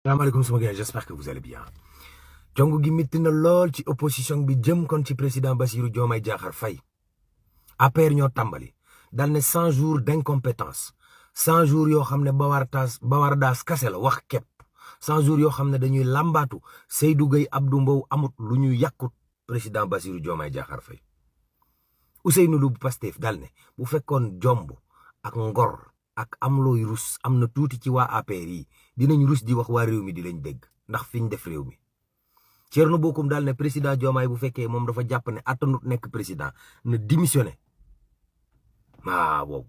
salaamaaleykum sama gars, j'espère que vous allez bien. Jongu gi mitti na lool ci opposition bi jëm kon ci président Bassirou Diomaye Diakhar Faye. APR ñoo tàmbali dal ne 100 jours d'incompétence 100 jours yoo xam ne bawardaas kase la wax kepp 100 jours yoo xam ne dañuy làmbaatu Seydou Gueye Abdou Mbow amut lu ñu yàqut président Bassirou Diomaye Diakhar Faye. Ousseynou Ly bu Pastef dal ne bu fekkoon jomb ak ngor ak am looy rus am na tuuti ci waa APR yi dinañ rus di wax waa réew mi di lañ dégg ndax fiñ def réew mi. Thierno Bocoum daal ne président Diomaye bu fekkee moom dafa jàpp ne attanut nekk président na démissionné wow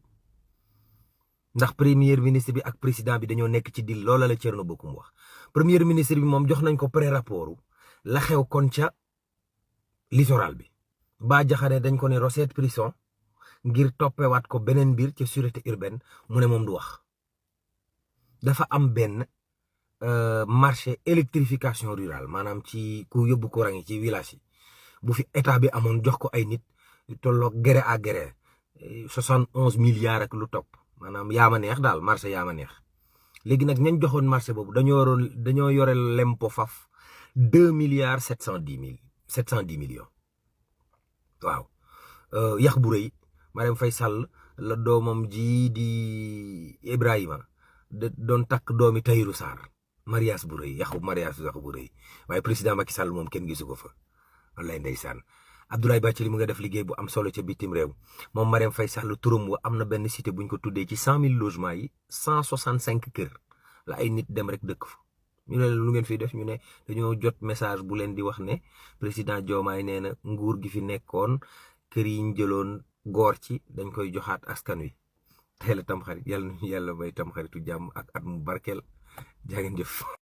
ndax premier ministre bi ak président bi dañoo nekk ci dil loola la Thierno Bocoum wax. Premier ministre bi moom jox nañ ko pré-rapport la xew kon ca littoral bi. Bah Diakhaté dañ ko ne recette prison ngir toppewaat ko beneen mbir ca sûreté urbaine mu ne moom du wax. Dafa am benn marché électrification rurale maanaam ci ku yóbbu courant yi ci village yi bu fi état bi amoon jox ko ay nit tolloog gré à gré 71 milliards ak lu topp maanaam yaama neex daal marché yaama neex. Léegi nag ñañ joxoon marché boobu dañoo yore lempo faf 2 milliards 710 millions. waaw yax bu rëy Marème Faye Sall la doomam ji di Ibrahima doon takk doomi Tahirou Sarr mariage bu rëy yaxu bu rëy waaye président Macky Sall moom kenn gisu ko fa wallaay ndeysaan. Abdoulaye Bathily mu nga def liggéey bu am solo ca bitim réew moom Marème Faye Sall turam wa am na benn cité buñ ko tuddee ci 100 000 logements yi 165 kër la ay nit dem rek dëkk fa. ñu ne lu ngeen fiy def ñu ne dañoo jot message bu leen di wax ne président Diomaye nee na nguur gi fi nekkoon kër yi ñu jëloon góor ci dañ koy joxaat askan wi. tey la tamxarit yàlla may tamxaritu jàmm ak at mu barkeel jaa ngeen jëf.